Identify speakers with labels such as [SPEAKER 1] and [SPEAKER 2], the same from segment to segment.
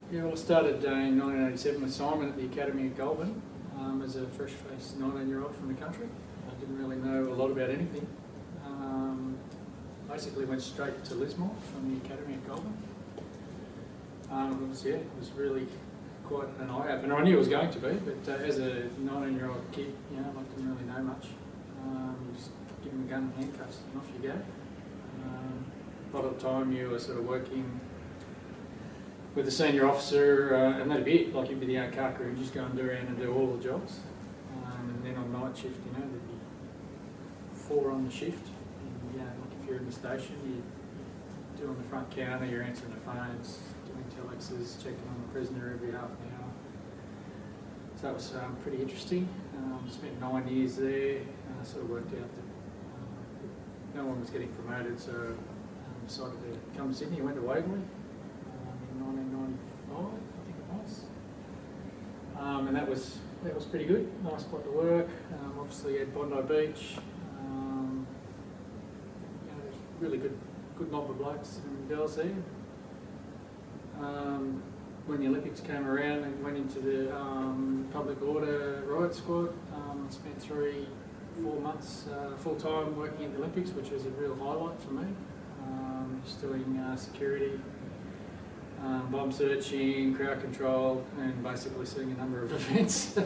[SPEAKER 1] Yeah, well, I started in 1987 with Simon at the Academy at Goulburn as a fresh-faced 19-year-old from the country. I didn't really know a lot about anything. Basically went straight to Lismore from the Academy at Goulburn. It was really quite an eye-opener. I knew it was going to be, but as a 19-year-old kid, I didn't really know much. Just give them a gun and handcuffs and off you go. A lot of the time you were sort of working with a senior officer, and that'd be it. Like you'd be the car crew and just go and do around and do all the jobs. And then on night shift, there'd be 4 on the shift. And, like if you're in the station, you're doing the front counter, you're answering the phones, doing telexes, checking on the prisoner every half an hour. So that was pretty interesting. Spent 9 years there. Sort of worked out that no one was getting promoted, so decided to come to Sydney. Went to Waverley. 1995, I think it was, and that was pretty good. Nice spot to work. Obviously at Bondi Beach. Really good mob of blokes and girls there. When the Olympics came around and went into the public order riot squad, spent 3-4 months full time working at the Olympics, which was a real highlight for me. Just doing security. Bomb searching, crowd control, and basically seeing a number of events.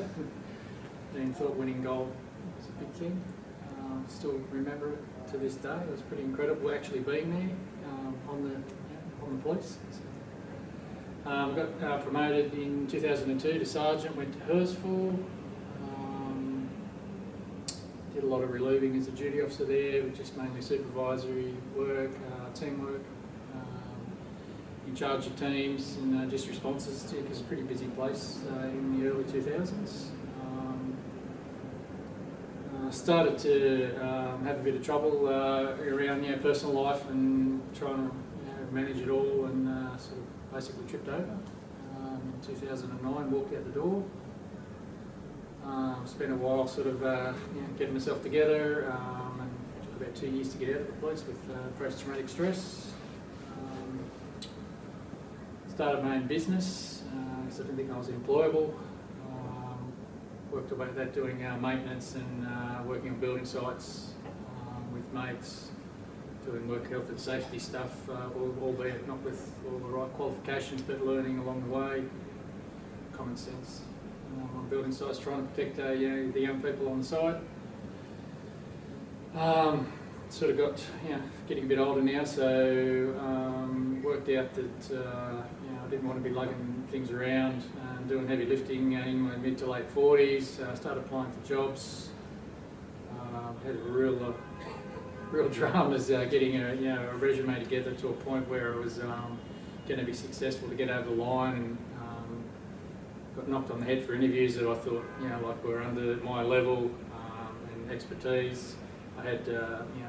[SPEAKER 1] And thought winning gold was a big thing. Still remember it to this day. It was pretty incredible actually being there on the police. Got promoted in 2002 to sergeant. Went to Hurstville. Did a lot of relieving as a duty officer there, with just mainly supervisory work, teamwork. In charge of teams and just responses to, because it's a pretty busy place in the early 2000s. Started to have a bit of trouble around personal life and trying to manage it all, and sort of basically tripped over. In 2009, walked out the door. Spent a while sort of getting myself together, and took about 2 years to get out of the place with post-traumatic stress. Started my own business because I didn't think I was employable. Worked away at that doing maintenance and working on building sites with mates, doing work health and safety stuff, albeit not with all the right qualifications, but learning along the way, common sense. On building sites, trying to protect the young people on the site. Sort of got getting a bit older now, so worked out that I didn't want to be lugging things around and doing heavy lifting in my mid to late 40s. Started applying for jobs. Had real dramas getting a resume together to a point where it was going to be successful to get over the line, and got knocked on the head for interviews that I thought like were under my level and expertise. I had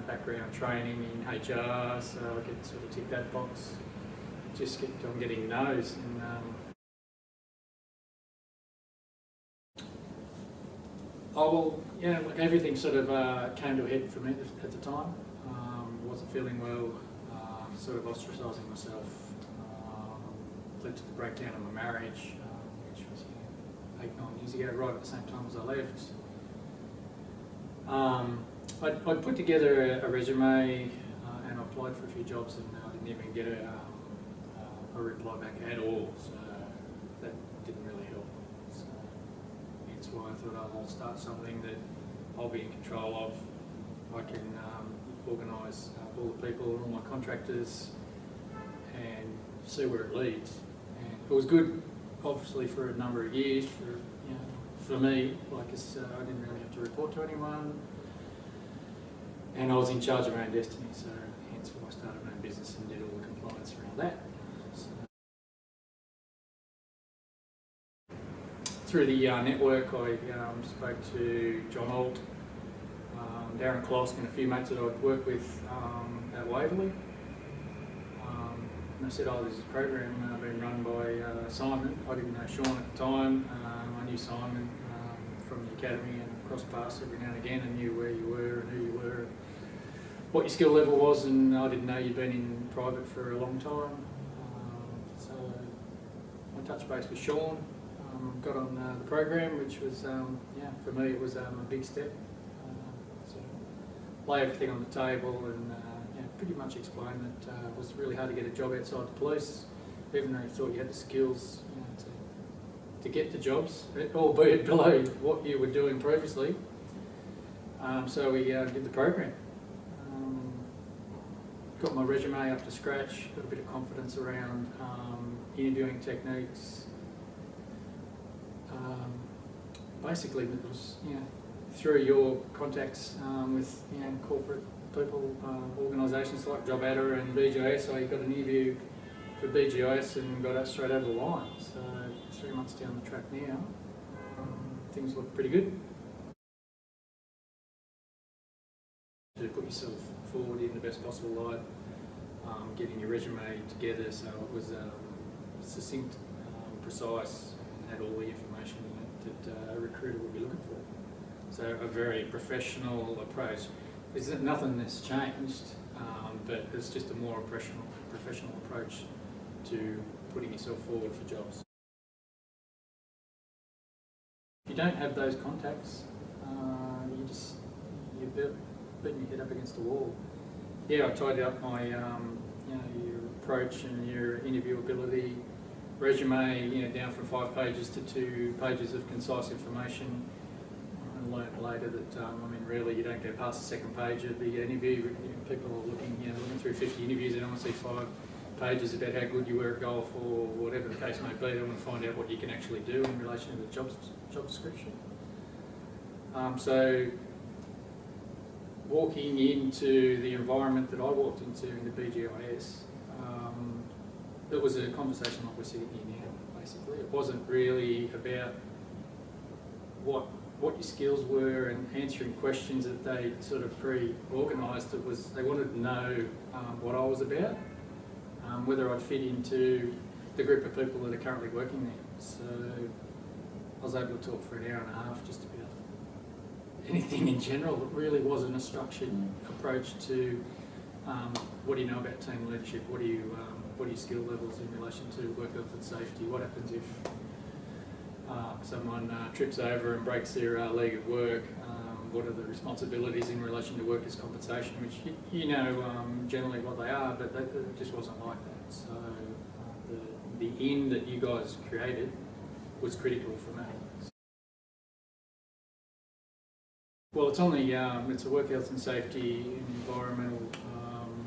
[SPEAKER 1] background training in HR, so I could sort of tick that box. Just kept on getting no's. And everything sort of came to a head for me at the time. Wasn't feeling well, sort of ostracising myself. Led to the breakdown of my marriage, which was 8-9 years ago, right at the same time as I left. I put together a resume and I applied for a few jobs, and I didn't even get a reply back at all, so that didn't really help. So that's why I thought I'll start something that I'll be in control of. I can organise all the people, all my contractors, and see where it leads. And it was good, obviously, for a number of years. For me, I didn't really have to report to anyone, and I was in charge of my own destiny. So hence why I started my own business and did all the compliance around that. Through the network, I spoke to John Holt, Darren Klosk, and a few mates that I'd worked with at Waverley. And I said, there's this program being run by Simon. I didn't know Sean at the time. I knew Simon from the academy and crossed paths every now and again, and knew where you were and who you were, and what your skill level was, and I didn't know you'd been in private for a long time. So I touched base with Sean, got on the program, which was, for me it was a big step. So lay everything on the table and pretty much explain that it was really hard to get a job outside the police, even though you thought you had the skills to get the jobs, albeit below what you were doing previously. So we did the program. Got my resume up to scratch, got a bit of confidence around interviewing techniques. Basically, it was through your contacts with corporate people, organisations like Job Adder and BGIS. I got an interview for BGIS and got it straight over the line. So 3 months down the track now, things look pretty good. To put yourself forward in the best possible light, getting your resume together so it was succinct, precise, and had all the information in it that a recruiter would be looking for. So a very professional approach. There's nothing that's changed, but it's just a more professional approach to putting yourself forward for jobs. If you don't have those contacts, you're beating your head up against the wall. Yeah, I tidied up my your approach and your interviewability resume, down from 5 pages to 2 pages of concise information. I learned later that really you don't go past the 2nd page of the interview. People are looking through 50 interviews. They don't want to see 5 pages about how good you were at golf or whatever the case may be. They want to find out what you can actually do in relation to the job description. So walking into the environment that I walked into in the BGIS, it was a conversation like we're sitting here now, basically. It wasn't really about what your skills were and answering questions that they sort of pre-organised. It was they wanted to know what I was about, whether I'd fit into the group of people that are currently working there. So I was able to talk for an hour and a half just about anything in general. It really wasn't a structured approach to what do you know about team leadership, what are your skill levels in relation to work health and safety, what happens if someone trips over and breaks their leg at work, what are the responsibilities in relation to workers' compensation, which generally what they are, but it just wasn't like that. So the end that you guys created was critical for me. Well, it's a work health and safety and environmental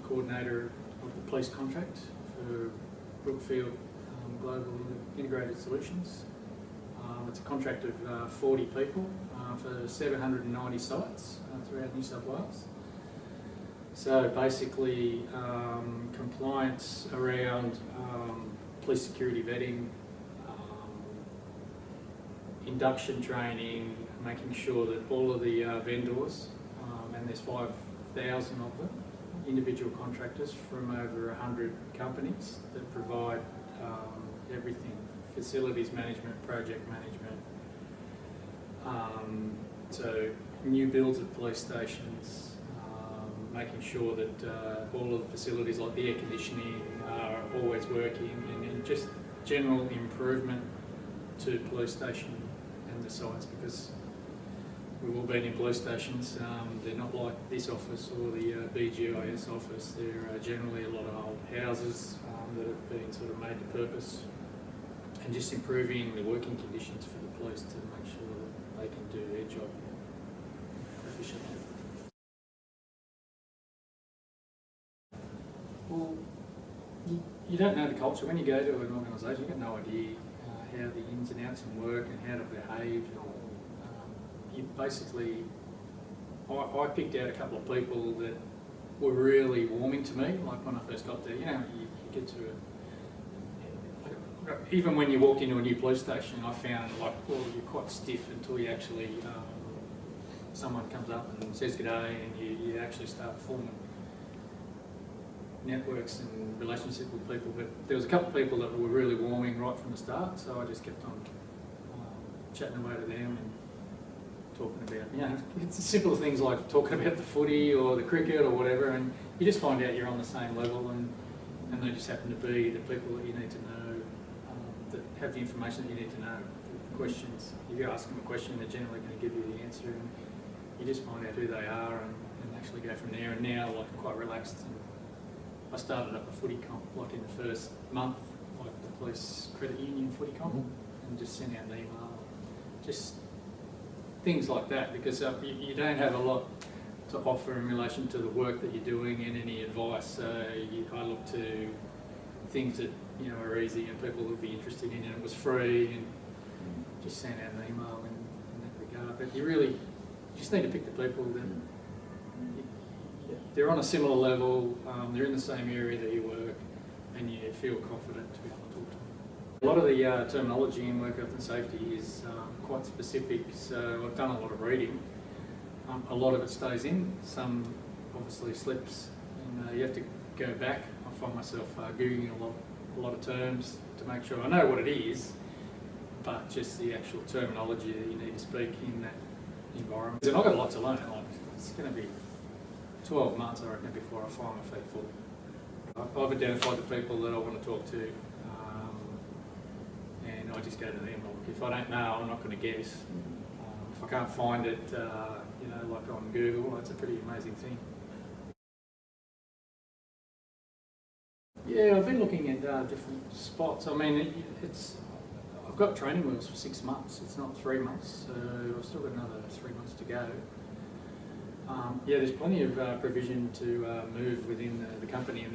[SPEAKER 1] coordinator of the police contract for Brookfield Global Integrated Solutions. It's a contract of 40 people for 790 sites throughout New South Wales. So basically compliance around police security vetting, induction training, making sure that all of the vendors, and there's 5,000 of them, individual contractors from over 100 companies that provide everything, facilities management, project management, so new builds of police stations, making sure that all of the facilities like the air conditioning are always working, and just general improvement to police station and the sites, because we've all been in police stations. They're not like this office or the BGIS office. They're generally a lot of old houses that have been sort of made to purpose, and just improving the working conditions for the police to make sure that they can do their job efficiently. Well, you don't know the culture. When you go to an organisation, you've got no idea how the ins and outs and work and how to behave. You basically, I picked out a couple of people that were really warming to me. Like when I first got there, you get to even when you walked into a new police station, I found you're quite stiff until you actually someone comes up and says g'day, and you actually start forming networks and relationship with people. But there was a couple of people that were really warming right from the start, so I just kept on chatting away to them and talking about, it's simple things like talking about the footy or the cricket or whatever, and you just find out you're on the same level, and they just happen to be the people that you need to know that have the information that you need to know. The questions, if you ask them a question, they're generally going to give you the answer, and you just find out who they are and actually go from there. And now, like, quite relaxed. And I started up a footy comp, like in the first month, like the police credit union footy comp, and just sent out an email, just things like that, because you don't have a lot to offer in relation to the work that you're doing and any advice. So I look to things that are easy and people will be interested in, and it was free, and just sent out an email in that regard. But you just need to pick the people that they're on a similar level, they're in the same area that you work, and you feel confident to be able to talk to them. A lot of the terminology in work health and safety is quite specific, so I've done a lot of reading. A lot of it stays in, some obviously slips, and you have to go back. I find myself Googling a lot of terms to make sure I know what it is, but just the actual terminology that you need to speak in that environment. And I've got a lot to learn. Like, it's going to be 12 months, I reckon, before I find my feet full. I've identified the people that I want to talk to, and I just go to them. Like, if I don't know, I'm not going to guess. If I can't find it, like on Google, that's a pretty amazing thing. Yeah, I've been looking at different spots. I mean, I've got training wheels for 6 months. It's not 3 months, so I've still got another 3 months to go. Yeah, there's plenty of provision to move within the company, and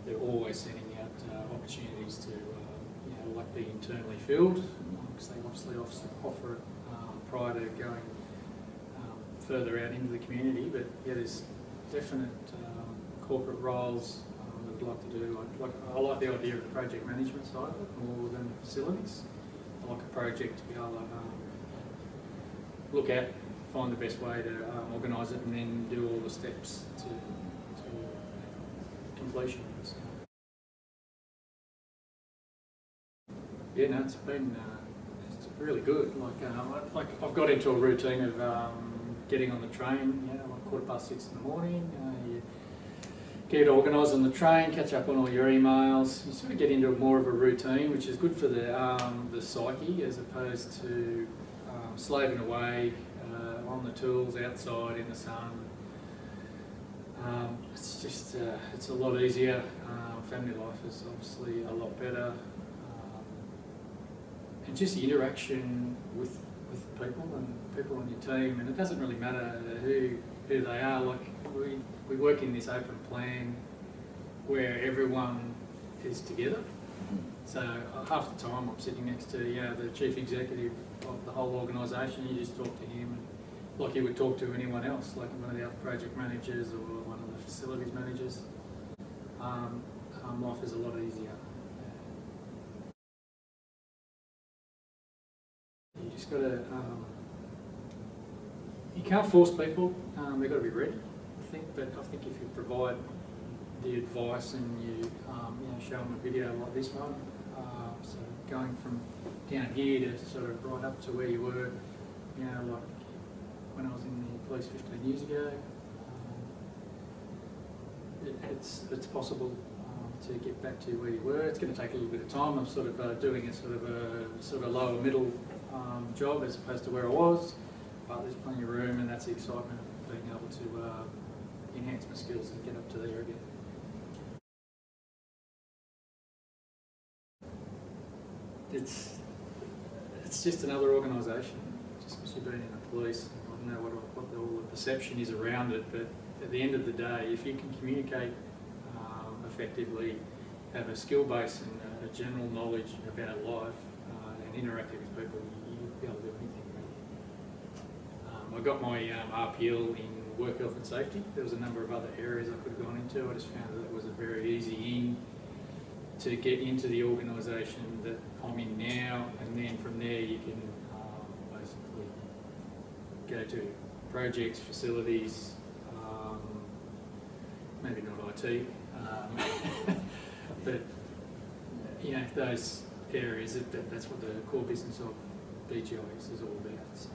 [SPEAKER 1] they're always sending out opportunities to like be internally filled, because they obviously offer it prior to going further out into the community. But yeah, there's definite corporate roles that I'd like to do. I like the idea of the project management side of it more than the facilities. I like a project to be able to look at, find the best way to organise it, and then do all the steps to completion. So, yeah, no, it's been it's really good. Like I've got into a routine of getting on the train, like 6:15 in the morning. You get organised on the train, catch up on all your emails. You sort of get into more of a routine, which is good for the psyche, as opposed to slaving away on the tools outside in the sun. It's just it's a lot easier. Family life is obviously a lot better, and just the interaction with people and people on your team. And it doesn't really matter who they are. Like we work in this open plan where everyone is together. So half the time I'm sitting next to the chief executive of the whole organisation. You just talk to him like you would talk to anyone else, like one of the other project managers or one of the facilities managers. Life is a lot easier. You just got to, you can't force people, they've got to be ready, I think, but I think if you provide the advice and you show them a video like this one, so going from down here to sort of right up to where you were, like when I was in the police 15 years ago, it's possible to get back to where you were. It's going to take a little bit of time. I'm sort of doing a sort of lower middle job as opposed to where I was, but there's plenty of room, and that's the excitement of being able to enhance my skills and get up to there again. It's just another organisation. Just because you've been in the police, I don't know what all the perception is around it, but at the end of the day, if you can communicate effectively, have a skill base and a general knowledge about life and interacting with people, you'll be able to do anything really. I got my RPL in work health and safety. There was a number of other areas I could have gone into. I just found that it was a very easy in to get into the organisation that I'm in now, and then from there you can basically go to projects, facilities, maybe not IT, but those areas, that's what the core business of BGI is all about.